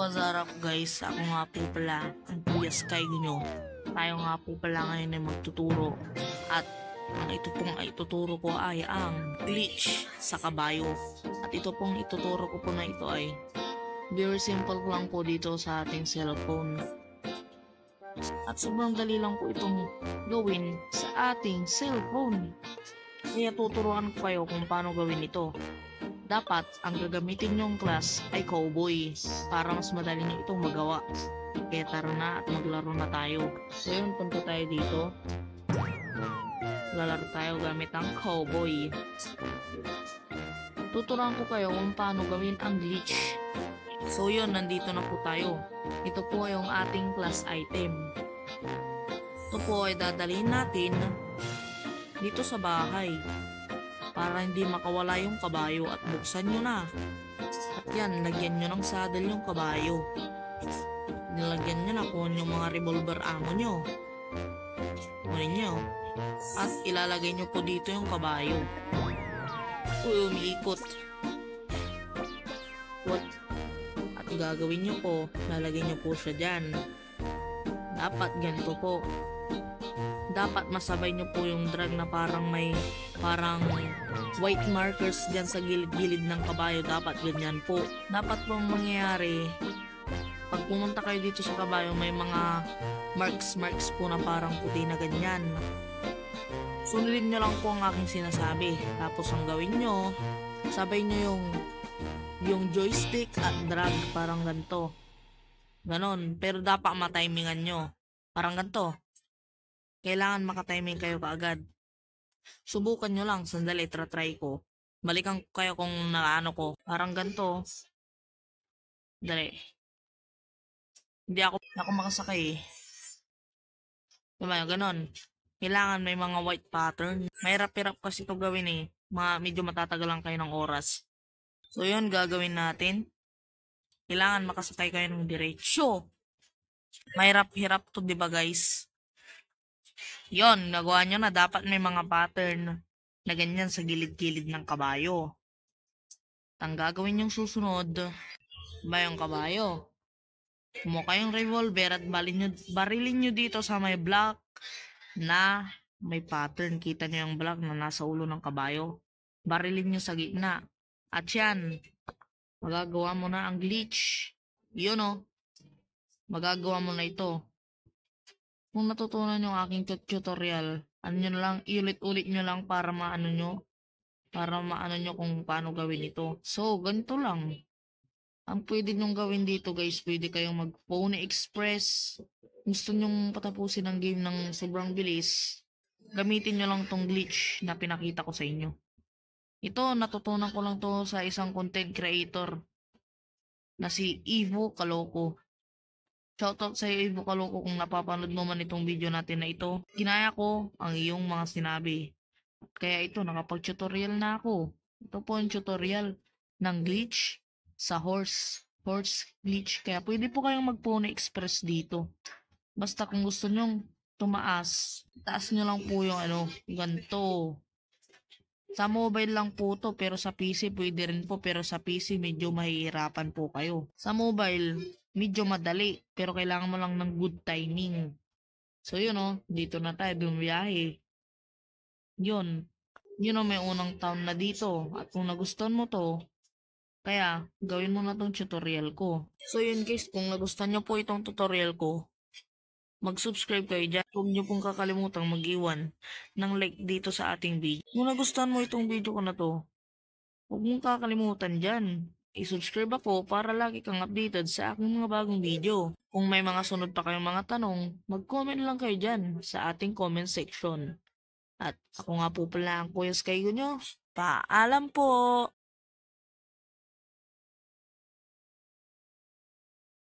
What's up guys? Ako nga po pala ang Kuya Sky nyo. Tayo nga po pala ngayon ay magtuturo. At ang ito pong ituturo ko ay ang glitch sa kabayo. At ito pong ituturo ko po na ito ay very simple lang po dito sa ating cellphone. At sobrang dali lang po itong gawin sa ating cellphone. Kaya tuturuan ko kayo kung paano gawin ito. Dapat ang gagamitin nyong class ay cowboy para mas madali nyo itong magawa. Kaya tara na at maglaro na tayo. So yun, punta tayo dito. Lalaro tayo gamit ang cowboy. Tuturuan ko kayo kung paano gawin ang glitch. So yun, nandito na po tayo. Ito po yung ating class item. Ito po ay dadalhin natin dito sa bahay para hindi makawala yung kabayo at buksan nyo na. At yan, lagyan nyo ng saddle yung kabayo. Nilagyan nyo na kung yung mga revolver ammo nyo. Kunin nyo. At ilalagay nyo po dito yung kabayo. Uy, umiikot. What? At gagawin nyo po, lalagay nyo po siya dyan. Dapat ganito po. Dapat masabay nyo po yung drag na parang may white markers dyan sa gilid-gilid ng kabayo. Dapat ganyan po. Dapat pong mangyayari, pag pumunta kayo dito sa kabayo, may mga marks po na parang puti na ganyan. Sundin nyo lang po ang aking sinasabi. Tapos ang gawin nyo, sabay nyo yung joystick at drag parang ganito. Ganon. Pero dapat matimingan nyo. Parang ganito. Kailangan makatiming kayo kaagad. Subukan nyo lang. Sandali, try ko. Balikan kayo kung naano ko. Parang ganito. Dali. Hindi ako makasakay. Diba, ganon. Kailangan may mga white pattern. Mahirap-hirap kasi ito gawin eh. Medyo matatagalan kayo ng oras. So yun, gagawin natin. Kailangan makasakay kayo ng diretsyo. Mahirap-hirap to, diba guys? Yon, nagawa nyo na. Dapat may mga pattern na ganyan sa gilid-gilid ng kabayo. Ang gagawin yung susunod, ba yung kabayo? Kumuha kayong revolver at barilin nyo dito sa may block na may pattern. Kita nyo yung block na nasa ulo ng kabayo. Barilin nyo sa gitna. At yan, magagawa mo na ang glitch. Yun o. Magagawa mo na ito. Kung natutunan yung aking tutorial, ano nyo lang, iulit-ulit nyo lang para maano nyo kung paano gawin ito. So, ganito lang. Ang pwede nyong gawin dito guys, pwede kayong mag-Pony Express. Gusto nyong patapusin ang game ng sobrang bilis, gamitin nyo lang tong glitch na pinakita ko sa inyo. Ito, natutunan ko lang to sa isang content creator na si Evo Kaloko. Shoutout sa iyo, Evo Kaloko, kung napapanood mo man itong video natin na ito. Ginaya ko ang iyong mga sinabi. Kaya ito, nakapag-tutorial na ako. Ito po yung tutorial ng glitch sa horse glitch. Kaya pwede po kayong mag-Pony Express dito. Basta kung gusto nyong tumaas, taas nyo lang po yung ganito. Sa mobile lang po to, pero sa PC pwede rin po, pero sa PC medyo mahihirapan po kayo. Sa mobile, medyo madali, pero kailangan mo lang ng good timing. So yun dito na tayo bumiyahe. Yun may unang town na dito. At kung nagustuhan mo to, kaya gawin mo na tong tutorial ko. So yun guys, kung nagustuhan nyo po itong tutorial ko, mag-subscribe kayo dyan. Huwag nyo pong kakalimutang mag-iwan ng like dito sa ating video. Kung nagustuhan mo itong video ko na to, huwag mong kakalimutan dyan. I-subscribe ako para lagi kang updated sa aking mga bagong video. Kung may mga sunod pa kayong mga tanong, mag-comment lang kayo dyan sa ating comment section. At ako nga po pala ang Kuya Sky nyo. Paalam po!